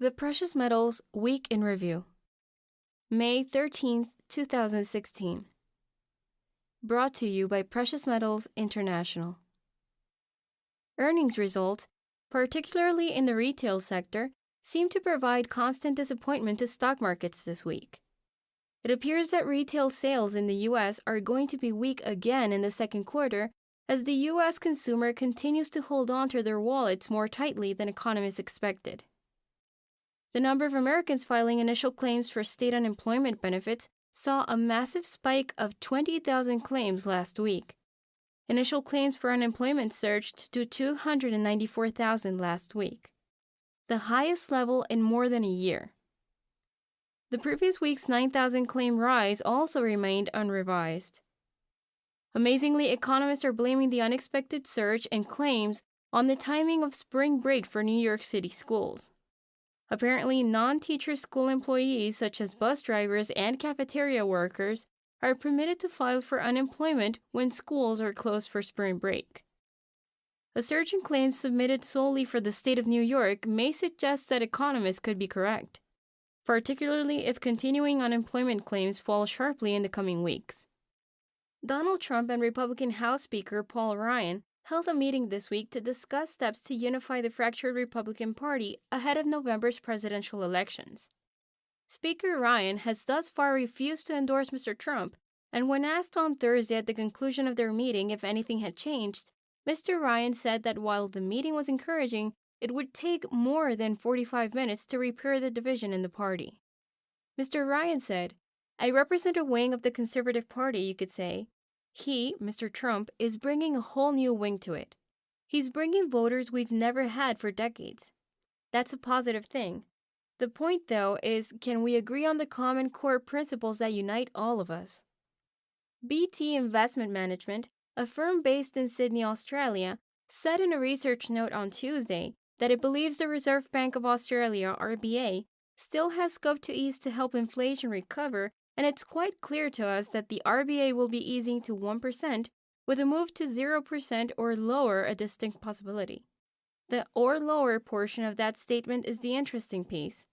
The Precious Metals Week in Review, May 13, 2016. Brought to you by Precious Metals International. Earnings results, particularly in the retail sector, seem to provide constant disappointment to stock markets this week. It appears that retail sales in the U.S. are going to be weak again in the second quarter as the U.S. consumer continues to hold on to their wallets more tightly than economists expected. The number of Americans filing initial claims for state unemployment benefits saw a massive spike of 20,000 claims last week. Initial claims for unemployment surged to 294,000 last week, the highest level in more than a year. The previous week's 9,000 claim rise also remained unrevised. Amazingly, economists are blaming the unexpected surge in claims on the timing of spring break for New York City schools. Apparently, non-teacher school employees such as bus drivers and cafeteria workers are permitted to file for unemployment when schools are closed for spring break. A surge in claims submitted solely for the state of New York may suggest that economists could be correct, particularly if continuing unemployment claims fall sharply in the coming weeks. Donald Trump and Republican House Speaker Paul Ryan held a meeting this week to discuss steps to unify the fractured Republican Party ahead of November's presidential elections. Speaker Ryan has thus far refused to endorse Mr. Trump, and when asked on Thursday at the conclusion of their meeting if anything had changed, Mr. Ryan said that while the meeting was encouraging, it would take more than 45 minutes to repair the division in the party. Mr. Ryan said, "I represent a wing of the Conservative Party, you could say. He, Mr. Trump, is bringing a whole new wing to it. He's bringing voters we've never had for decades. That's a positive thing. The point, though, is can we agree on the common core principles that unite all of us?" BT Investment Management, a firm based in Sydney, Australia, said in a research note on Tuesday that it believes the Reserve Bank of Australia, RBA, still has scope to ease to help inflation recover, and it's quite clear to us that the RBA will be easing to 1%, with a move to 0% or lower a distinct possibility. The or lower portion of that statement is the interesting piece.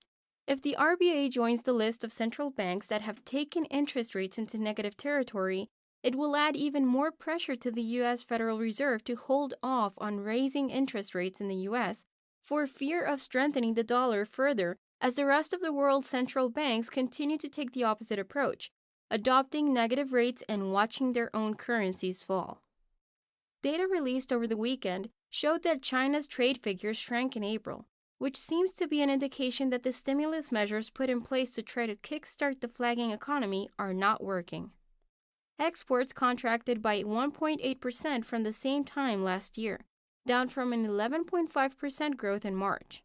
If the RBA joins the list of central banks that have taken interest rates into negative territory, it will add even more pressure to the U.S. Federal Reserve to hold off on raising interest rates in the U.S. for fear of strengthening the dollar further as the rest of the world's central banks continue to take the opposite approach, adopting negative rates and watching their own currencies fall. Data released over the weekend showed that China's trade figures shrank in April, which seems to be an indication that the stimulus measures put in place to try to kickstart the flagging economy are not working. Exports contracted by 1.8% from the same time last year, down from an 11.5% growth in March.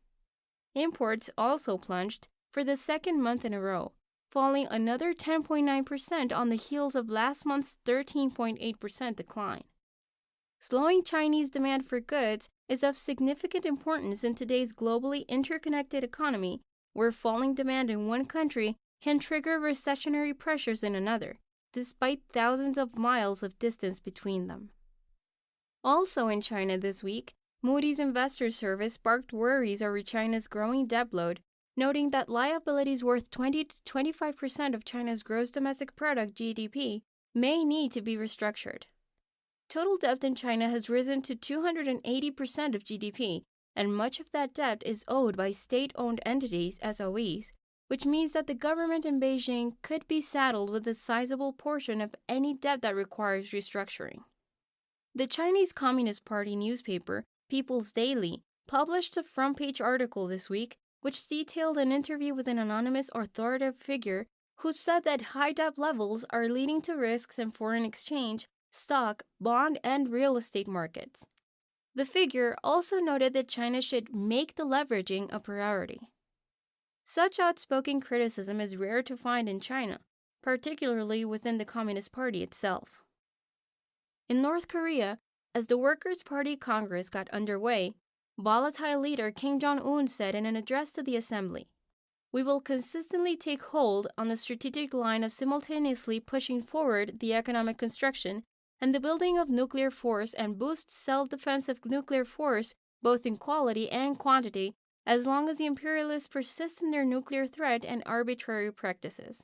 Imports also plunged for the second month in a row, falling another 10.9% on the heels of last month's 13.8% decline. Slowing Chinese demand for goods is of significant importance in today's globally interconnected economy, where falling demand in one country can trigger recessionary pressures in another, despite thousands of miles of distance between them. Also in China this week, Moody's Investor Service sparked worries over China's growing debt load, noting that liabilities worth 20 to 25% of China's gross domestic product (GDP) may need to be restructured. Total debt in China has risen to 280% of GDP, and much of that debt is owed by state-owned entities (SOEs), which means that the government in Beijing could be saddled with a sizable portion of any debt that requires restructuring. The Chinese Communist Party newspaper, People's Daily, published a front-page article this week which detailed an interview with an anonymous authoritative figure who said that high debt levels are leading to risks in foreign exchange, stock, bond, and real estate markets. The figure also noted that China should make the leveraging a priority. Such outspoken criticism is rare to find in China, particularly within the Communist Party itself. In North Korea, as the Workers' Party Congress got underway, volatile leader Kim Jong-un said in an address to the assembly, "We will consistently take hold on the strategic line of simultaneously pushing forward the economic construction and the building of nuclear force and boost self-defensive nuclear force both in quality and quantity as long as the imperialists persist in their nuclear threat and arbitrary practices.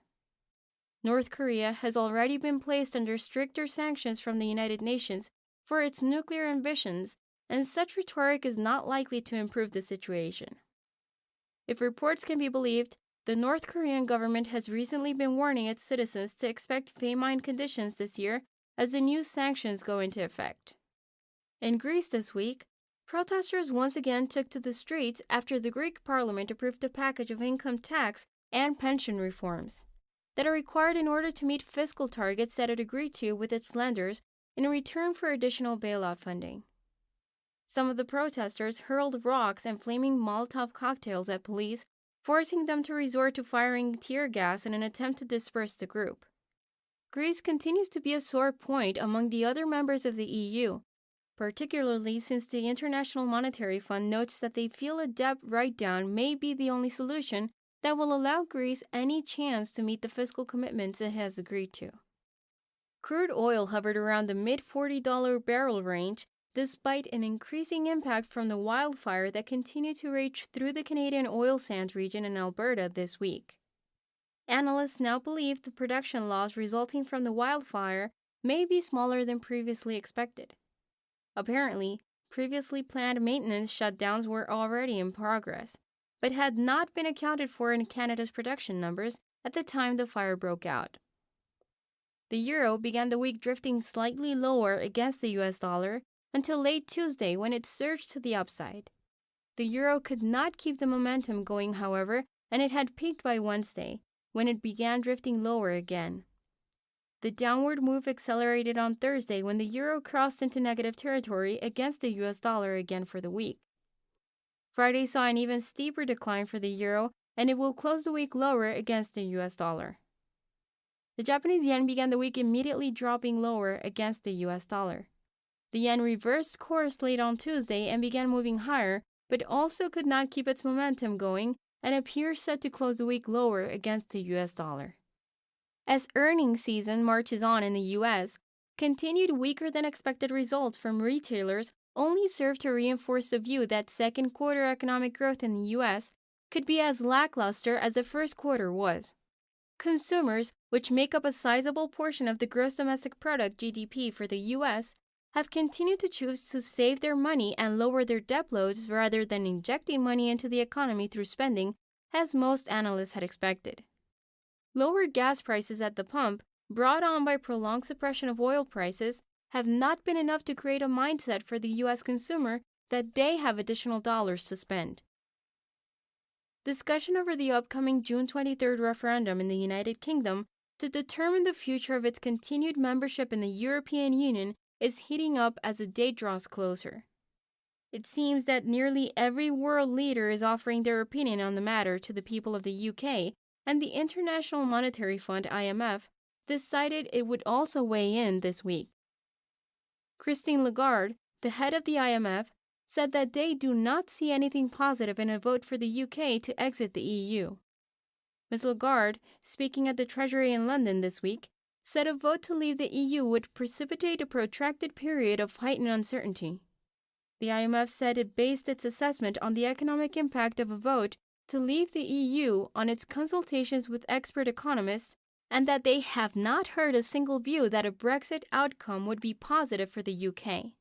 North Korea has already been placed under stricter sanctions from the United Nations for its nuclear ambitions, and such rhetoric is not likely to improve the situation. If reports can be believed, the North Korean government has recently been warning its citizens to expect famine conditions this year as the new sanctions go into effect. In Greece this week, protesters once again took to the streets after the Greek parliament approved a package of income tax and pension reforms that are required in order to meet fiscal targets that it agreed to with its lenders in return for additional bailout funding. Some of the protesters hurled rocks and flaming Molotov cocktails at police, forcing them to resort to firing tear gas in an attempt to disperse the group. Greece continues to be a sore point among the other members of the EU, particularly since the International Monetary Fund notes that they feel a debt write-down may be the only solution that will allow Greece any chance to meet the fiscal commitments it has agreed to. Crude oil hovered around the mid-$40 barrel range despite an increasing impact from the wildfire that continued to rage through the Canadian oil sands region in Alberta this week. Analysts now believe the production loss resulting from the wildfire may be smaller than previously expected. Apparently, previously planned maintenance shutdowns were already in progress, but had not been accounted for in Canada's production numbers at the time the fire broke out. The euro began the week drifting slightly lower against the US dollar until late Tuesday when it surged to the upside. The euro could not keep the momentum going, however, and it had peaked by Wednesday, when it began drifting lower again. The downward move accelerated on Thursday when the euro crossed into negative territory against the US dollar again for the week. Friday saw an even steeper decline for the euro, and it will close the week lower against the US dollar. The Japanese yen began the week immediately dropping lower against the US dollar. The yen reversed course late on Tuesday and began moving higher, but also could not keep its momentum going and appears set to close the week lower against the US dollar. As earnings season marches on in the US, continued weaker than expected results from retailers only serve to reinforce the view that second quarter economic growth in the US could be as lackluster as the first quarter was. Consumers, which make up a sizable portion of the gross domestic product (GDP) for the US, have continued to choose to save their money and lower their debt loads rather than injecting money into the economy through spending, as most analysts had expected. Lower gas prices at the pump, brought on by prolonged suppression of oil prices, have not been enough to create a mindset for the U.S. consumer that they have additional dollars to spend. Discussion over the upcoming June 23rd referendum in the United Kingdom to determine the future of its continued membership in the European Union is heating up as the date draws closer. It seems that nearly every world leader is offering their opinion on the matter to the people of the UK, and the International Monetary Fund (IMF) decided it would also weigh in this week. Christine Lagarde, the head of the IMF, said that they do not see anything positive in a vote for the UK to exit the EU. Ms. Lagarde, speaking at the Treasury in London this week, said a vote to leave the EU would precipitate a protracted period of heightened uncertainty. The IMF said it based its assessment on the economic impact of a vote to leave the EU on its consultations with expert economists, and that they have not heard a single view that a Brexit outcome would be positive for the UK.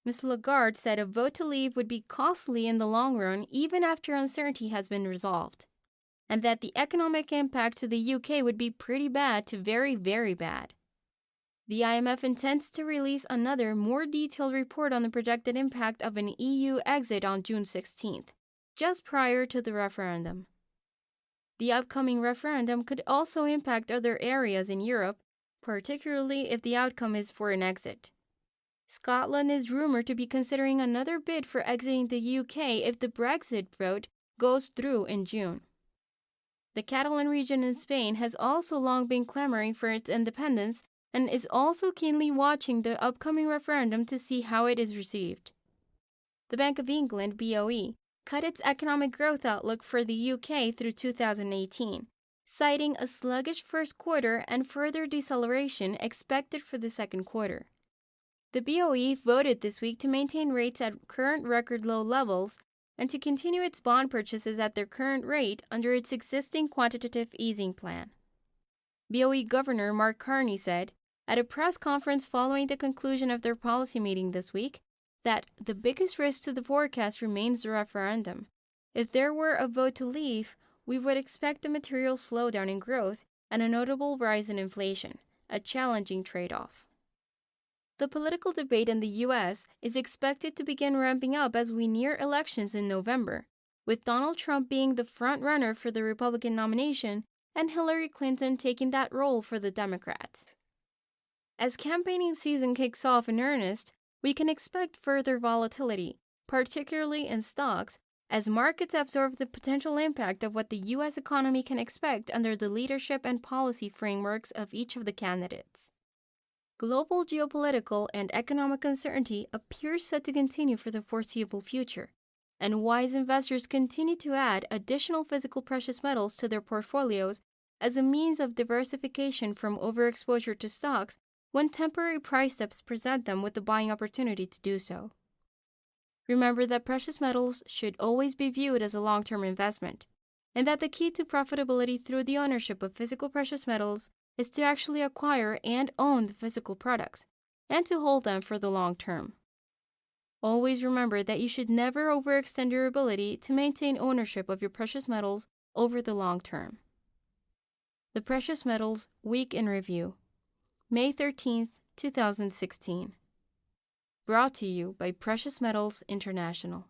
Ms. Lagarde said a vote to leave would be costly in the long run even after uncertainty has been resolved, and that the economic impact to the UK would be pretty bad to very, very bad. The IMF intends to release another, more detailed report on the projected impact of an EU exit on June 16th, just prior to the referendum. The upcoming referendum could also impact other areas in Europe, particularly if the outcome is for an exit. Scotland is rumored to be considering another bid for exiting the UK if the Brexit vote goes through in June. The Catalan region in Spain has also long been clamoring for its independence and is also keenly watching the upcoming referendum to see how it is received. The Bank of England, BOE, cut its economic growth outlook for the UK through 2018, citing a sluggish first quarter and further deceleration expected for the second quarter. The BOE voted this week to maintain rates at current record low levels, and to continue its bond purchases at their current rate under its existing quantitative easing plan. BOE Governor Mark Carney said at a press conference following the conclusion of their policy meeting this week that the biggest risk to the forecast remains the referendum. If there were a vote to leave, we would expect a material slowdown in growth and a notable rise in inflation, a challenging trade-off. The political debate in the U.S. is expected to begin ramping up as we near elections in November, with Donald Trump being the front-runner for the Republican nomination and Hillary Clinton taking that role for the Democrats. As campaigning season kicks off in earnest, we can expect further volatility, particularly in stocks, as markets absorb the potential impact of what the U.S. economy can expect under the leadership and policy frameworks of each of the candidates. Global geopolitical and economic uncertainty appears set to continue for the foreseeable future, and wise investors continue to add additional physical precious metals to their portfolios as a means of diversification from overexposure to stocks when temporary price dips present them with the buying opportunity to do so. Remember that precious metals should always be viewed as a long-term investment, and that the key to profitability through the ownership of physical precious metals is to actually acquire and own the physical products, and to hold them for the long term. Always remember that you should never overextend your ability to maintain ownership of your precious metals over the long term. The Precious Metals Week in Review, May 13, 2016. Brought to you by Precious Metals International.